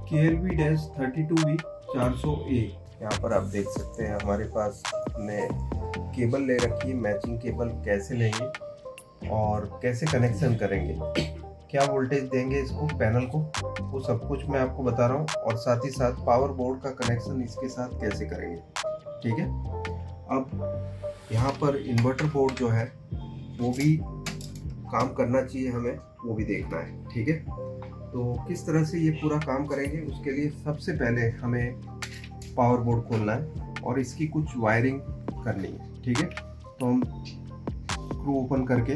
KLV-32V400A। यहाँ पर आप देख सकते हैं हमारे पास हमने केबल ले रखी है। मैचिंग केबल कैसे लेंगे और कैसे कनेक्शन करेंगे, क्या वोल्टेज देंगे इसको पैनल को, वो सब कुछ मैं आपको बता रहा हूँ। और साथ ही साथ पावर बोर्ड का कनेक्शन इसके साथ कैसे करेंगे, ठीक है। अब यहाँ पर इन्वर्टर बोर्ड जो है वो भी काम करना चाहिए हमें, वो भी देखना है, ठीक है। तो किस तरह से ये पूरा काम करेंगे, उसके लिए सबसे पहले हमें पावर बोर्ड खोलना है और इसकी कुछ वायरिंग करनी है, ठीक है। तो हम स्क्रू ओपन करके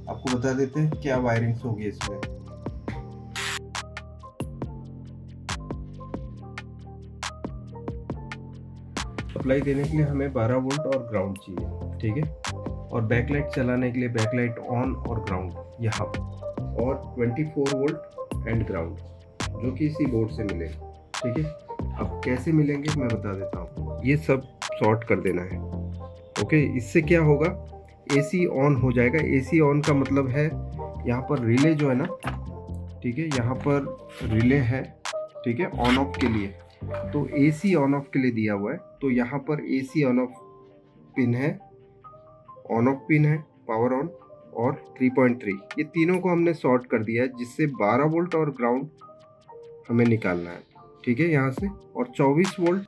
आपको बता देते हैं क्या वायरिंग्स होगी इसमें। सप्लाई देने के लिए हमें 12 वोल्ट और ग्राउंड चाहिए, ठीक है। और बैकलाइट चलाने के लिए बैकलाइट ऑन और ग्राउंड यहाँ और 24 वोल्ट एंड ग्राउंड जो कि इसी बोर्ड से मिले, ठीक है। अब कैसे मिलेंगे मैं बता देता हूँ। ये सब शॉर्ट कर देना है, ओके। इससे क्या होगा, एसी ऑन हो जाएगा। एसी ऑन का मतलब है यहाँ पर रिले जो है ना, ठीक है, यहाँ पर रिले है, ठीक है, ऑन ऑफ के लिए। तो एसी ऑन ऑफ के लिए दिया हुआ है, तो यहाँ पर एसी ऑन ऑफ पिन है, ऑन ऑफ पिन है, पावर ऑन और 3.3, ये तीनों को हमने शॉर्ट कर दिया है, जिससे 12 वोल्ट और ग्राउंड हमें निकालना है, ठीक है, यहाँ से। और 24 वोल्ट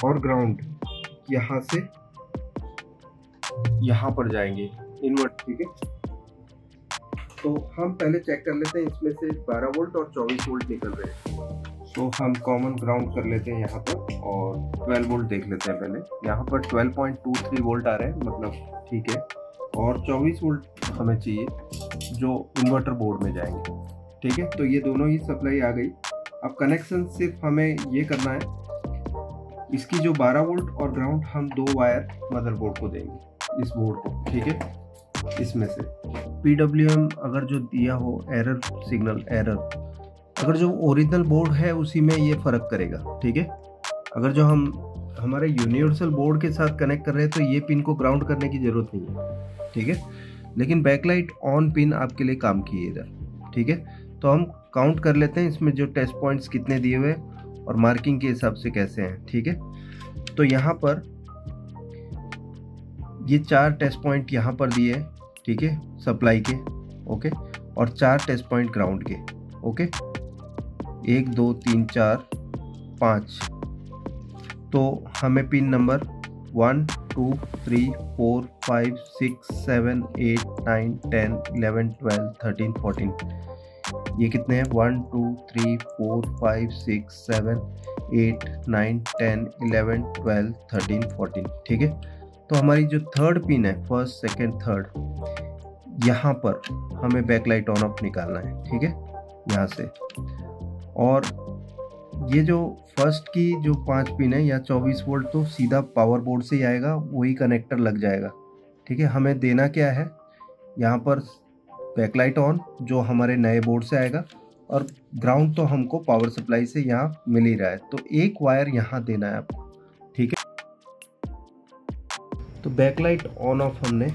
और ग्राउंड यहाँ से यहाँ पर जाएंगे इन्वर्ट, ठीक है। तो हम पहले चेक कर लेते हैं, इसमें से 12 वोल्ट और 24 वोल्ट निकल रहे हैं। तो हम कॉमन ग्राउंड कर लेते हैं यहाँ पर और 12 वोल्ट देख लेते हैं पहले। यहाँ पर 12.23 वोल्ट आ रहे हैं, मतलब ठीक है। और 24 वोल्ट हमें चाहिए जो इन्वर्टर बोर्ड में जाएंगे, ठीक है। तो ये दोनों ही सप्लाई आ गई। अब कनेक्शन सिर्फ हमें ये करना है, इसकी जो 12 वोल्ट और ग्राउंड हम 2 वायर मदरबोर्ड को देंगे, इस बोर्ड को, ठीक है। इसमें से PWM अगर जो दिया हो एरर सिग्नल, एरर अगर जो ओरिजिनल बोर्ड है उसी में ये फ़र्क करेगा, ठीक है। अगर जो हम हमारे यूनिवर्सल बोर्ड के साथ कनेक्ट कर रहे हैं तो ये पिन को ग्राउंड करने की ज़रूरत नहीं है, ठीक है। लेकिन बैकलाइट ऑन पिन आपके लिए काम की है इधर, ठीक है। तो हम काउंट कर लेते हैं इसमें जो टेस्ट पॉइंट्स कितने दिए हुए और मार्किंग के हिसाब से कैसे हैं, ठीक है। तो यहाँ पर ये 4 टेस्ट पॉइंट यहाँ पर दिए हैं, ठीक है, सप्लाई के, ओके। और 4 टेस्ट पॉइंट ग्राउंड के, ओके। 1 2 3 4 5। तो हमें पिन नंबर 1 2 3 4 5 6 7 8 9 10 11 12 13 14, ये कितने हैं, 1 2 3 4 5 6 7 8 9 10 11 12 13 14, ठीक है। तो हमारी जो थर्ड पिन है, फर्स्ट सेकंड थर्ड, यहाँ पर हमें बैकलाइट ऑन ऑफ निकालना है, ठीक है, यहाँ से। और ये जो फर्स्ट की जो 5 पिन है या 24 वोल्ट तो सीधा पावर बोर्ड से ही आएगा, वही कनेक्टर लग जाएगा, ठीक है। हमें देना क्या है, यहाँ पर बैकलाइट ऑन जो हमारे नए बोर्ड से आएगा, और ग्राउंड तो हमको पावर सप्लाई से यहाँ मिल ही रहा है, तो एक वायर यहाँ देना है आपको, ठीक है। तो बैकलाइट ऑन ऑफ हमने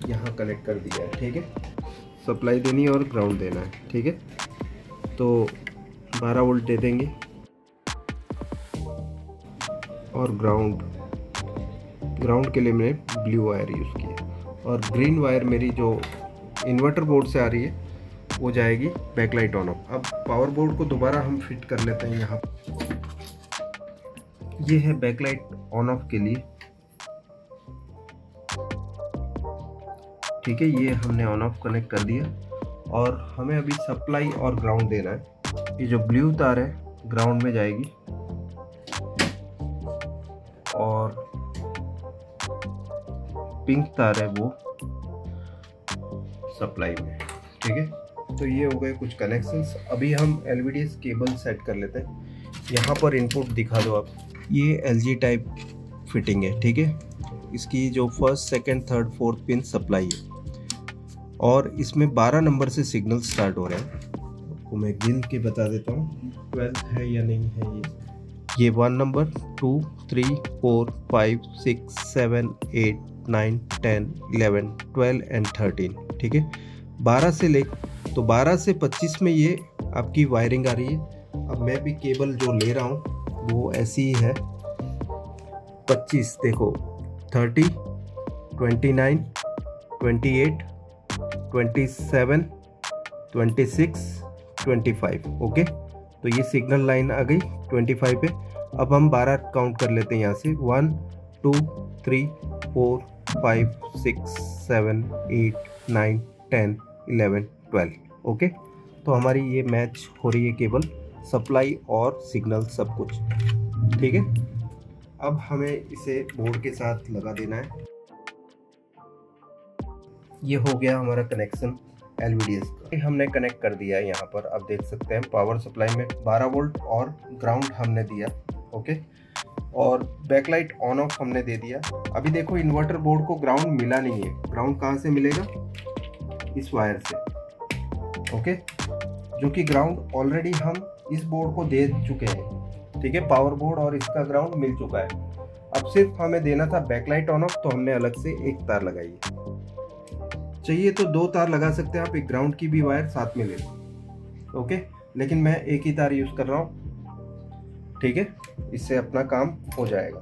यहाँ कनेक्ट कर दिया है, ठीक है। सप्लाई देनी है और ग्राउंड देना है, ठीक है। तो 12 वोल्ट दे देंगे और ग्राउंड के लिए मैंने ब्लू वायर यूज़ की है, और ग्रीन वायर मेरी जो इन्वर्टर बोर्ड से आ रही है वो जाएगी बैकलाइट ऑन ऑफ। अब पावर बोर्ड को दोबारा हम फिट कर लेते हैं यहाँ। ये है बैकलाइट ऑन ऑफ के लिए, ठीक है। ये हमने ऑन ऑफ कनेक्ट कर दिया और हमें अभी सप्लाई और ग्राउंड देना है। ये जो ब्लू तार है ग्राउंड में जाएगी और पिंक तार है वो सप्लाई में, ठीक है। तो ये हो गए कुछ कनेक्शंस। अभी हम LVDS केबल सेट कर लेते हैं। यहाँ पर इनपुट दिखा दो आप, ये LG टाइप फिटिंग है, ठीक है। इसकी जो first second third fourth pin supply है और इसमें 12 नंबर से सिग्नल स्टार्ट हो रहे हैं। आपको मैं गिन के बता देता हूँ 12 है या नहीं है। ये 1 नंबर, 2 3 4 5 6 7 8 9 10 11 12 एंड 13, ठीक है। 12 से ले तो 12 से 25 में ये आपकी वायरिंग आ रही है अब मैं भी केबल जो ले रहा हूँ वो ऐसी ही है, 25 देखो, 30, 29, 28, 27, 26, 25। ओके, तो ये सिग्नल लाइन आ गई 25 पे। अब हम 12 काउंट कर लेते हैं यहाँ से, 1 2 3 4 5 6 7 8 9 10 11 12। ओके, तो हमारी ये मैच हो रही है केबल, सप्लाई और सिग्नल सब कुछ। ठीक है, अब हमें इसे बोर्ड के साथ लगा देना है। ये हो गया हमारा कनेक्शन LVDS का, हमने कनेक्ट कर दिया है यहाँ पर। अब देख सकते हैं पावर सप्लाई में 12 वोल्ट और ग्राउंड हमने दिया। ओके, और बैकलाइट ऑन ऑफ हमने दे दिया। अभी देखो इन्वर्टर बोर्ड को ग्राउंड मिला नहीं है। ग्राउंड कहाँ से मिलेगा? इस वायर से। ओके, जो कि ग्राउंड ऑलरेडी हम इस बोर्ड को दे चुके हैं। ठीक है, पावर बोर्ड और इसका ग्राउंड मिल चुका है। अब सिर्फ हमें देना था बैकलाइट ऑन ऑफ, तो हमने अलग से एक तार लगाई है। चाहिए तो 2 तार लगा सकते हैं आप, एक ग्राउंड की भी वायर साथ में ले लो। ओके, लेकिन मैं एक ही तार यूज कर रहा हूँ। ठीक है, इससे अपना काम हो जाएगा।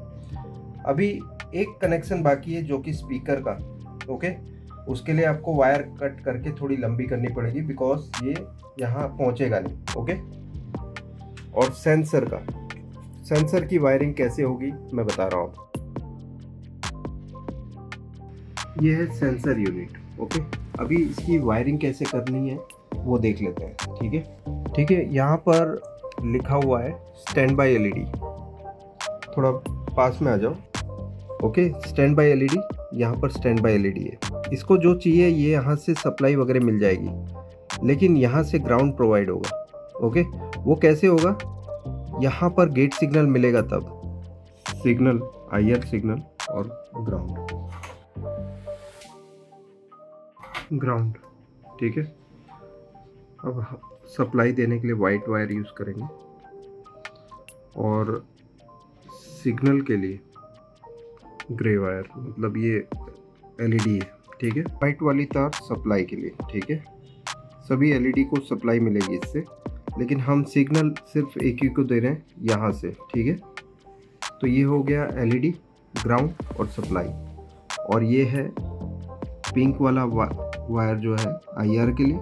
अभी एक कनेक्शन बाकी है जो कि स्पीकर का। ओके, उसके लिए आपको वायर कट करके थोड़ी लंबी करनी पड़ेगी, बिकॉज ये यहाँ पहुंचेगा नहीं। ओके, और सेंसर का, सेंसर की वायरिंग कैसे होगी मैं बता रहा हूँ। ये है सेंसर यूनिट। ओके, अभी इसकी वायरिंग कैसे करनी है वो देख लेते हैं। ठीक है, यहाँ पर लिखा हुआ है स्टैंड बाय LED। थोड़ा पास में आ जाओ। ओके, स्टैंड बाय LED, यहाँ पर स्टैंड बाय LED है। इसको जो चाहिए ये यहाँ से सप्लाई वगैरह मिल जाएगी, लेकिन यहाँ से ग्राउंड प्रोवाइड होगा। ओके, वो कैसे होगा? यहाँ पर गेट सिग्नल मिलेगा तब, सिग्नल IR सिग्नल और ग्राउंड। ठीक है, अब सप्लाई देने के लिए वाइट वायर यूज़ करेंगे और सिग्नल के लिए ग्रे वायर, मतलब ये LED है। ठीक है, वाइट वाली तार सप्लाई के लिए। ठीक है, सभी LED को सप्लाई मिलेगी इससे, लेकिन हम सिग्नल सिर्फ एक ही को दे रहे हैं यहाँ से। ठीक है, तो ये हो गया LED, ग्राउंड और सप्लाई। और ये है पिंक वाला वायर जो है IR के लिए,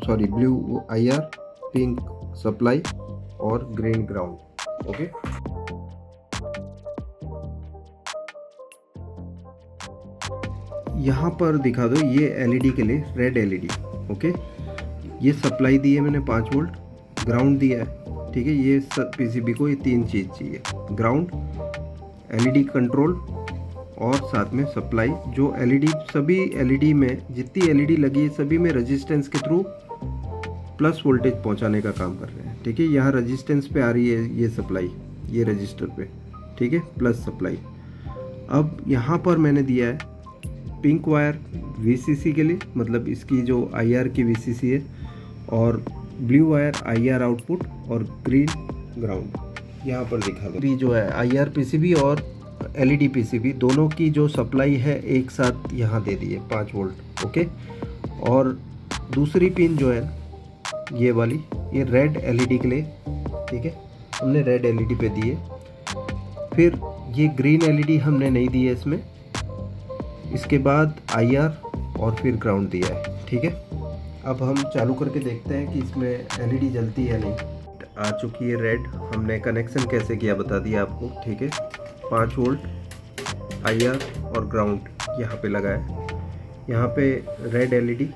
sorry blue IR, pink supply और ग्रीन ग्राउंड। ओके, यहाँ पर दिखा दो, ये LED के लिए रेड LED। ओके, ये सप्लाई दी है मैंने 5 वोल्ट, ग्राउंड दिया है। ठीक है, ये PCB को ये 3 चीज़ चाहिए, ग्राउंड, LED कंट्रोल और साथ में सप्लाई। जो LED, सभी LED में जितनी LED लगी है सभी में रेजिस्टेंस के थ्रू प्लस वोल्टेज पहुंचाने का काम कर रहे हैं। ठीक है, यहाँ रेजिस्टेंस पे आ रही है ये सप्लाई, ये रजिस्टर पे। ठीक है, प्लस सप्लाई। अब यहाँ पर मैंने दिया है पिंक वायर VCC के लिए, मतलब इसकी जो IR की VCC है, और ब्लू वायर IR आउटपुट और ग्रीन ग्राउंड। यहाँ पर दिखा दो, भी जो है IR PCB और LED PCB दोनों की जो सप्लाई है एक साथ यहाँ दे दी है 5 वोल्ट। ओके, और दूसरी पिन जो है ये वाली, ये रेड LED के लिए। ठीक है, हमने रेड LED पे दिए। फिर ये ग्रीन LED हमने नहीं दी है इसमें। इसके बाद IR और फिर ग्राउंड दिया है। ठीक है, अब हम चालू करके देखते हैं कि इसमें LED जलती है नहीं। आ चुकी है रेड। हमने कनेक्शन कैसे किया बता दिया आपको। ठीक है, 5 वोल्ट IR और ग्राउंड यहाँ पे लगा है। यहाँ पे रेड LED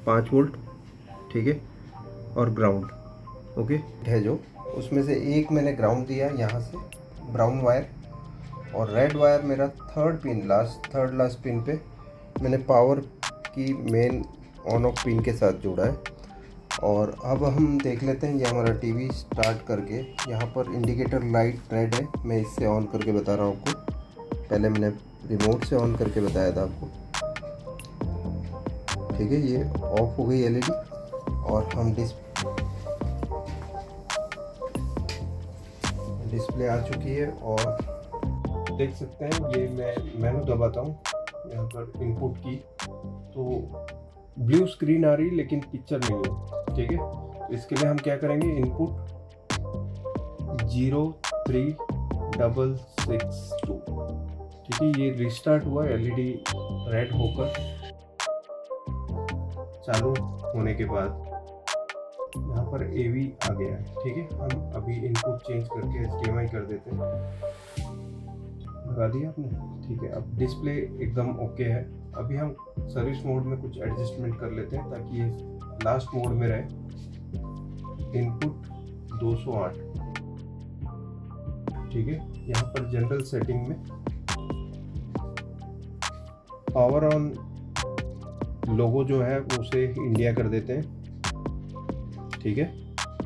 5 वोल्ट। ठीक है, और ग्राउंड। ओके है, जो उसमें से एक मैंने ग्राउंड दिया यहाँ से, ब्राउन वायर, और रेड वायर मेरा थर्ड लास्ट पिन पे मैंने पावर की मेन ऑन ऑफ पिन के साथ जोड़ा है। और अब हम देख लेते हैं, ये हमारा टीवी स्टार्ट करके, यहाँ पर इंडिकेटर लाइट रेड है। मैं इससे ऑन करके बता रहा हूँ आपको, पहले मैंने रिमोट से ऑन करके बताया था आपको। ठीक है, ये ऑफ हो गई LED, और हम डिस्प्ले आ चुकी है। और देख सकते हैं, ये मैं मेनू दबाता हूँ यहाँ पर इनपुट की, तो ब्लू स्क्रीन आ रही लेकिन पिक्चर नहीं है। ठीक है, तो इसके लिए हम क्या करेंगे, इनपुट 03662, ठीक है। ये रिस्टार्ट हुआ, एलईडी रेड होकर चालू होने के बाद यहाँ पर AV आ गया है, ठीक है। हम अभी इनपुट चेंज करके HDMI कर देते हैं। लगा दिया आपने, ठीक है। अब डिस्प्ले एकदम ओके है। अभी हम सर्विस मोड में कुछ एडजस्टमेंट कर लेते हैं ताकि ये लास्ट मोड में रहे। इनपुट 208, ठीक है। यहाँ पर जनरल सेटिंग में पावर ऑन लोगो जो है उसे इंडिया कर देते हैं, ठीक है,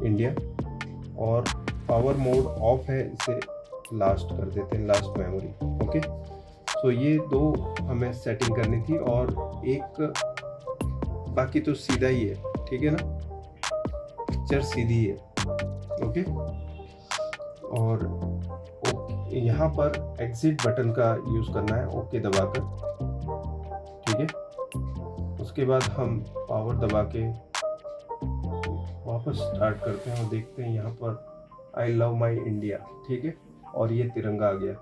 इंडिया। और पावर मोड ऑफ है, इसे लास्ट कर देते हैं, लास्ट मेमोरी, ओके। सो ये दो हमें सेटिंग करनी थी, और एक बाकी तो सीधा ही है, ठीक है ना, पिक्चर सीधी है, ओके। और यहाँ पर एग्जिट बटन का यूज़ करना है, ओके दबाकर, ठीक है। उसके बाद हम पावर दबा के वापस स्टार्ट करते हैं और देखते हैं यहाँ पर आई लव माई इंडिया, ठीक है। और ये तिरंगा आ गया।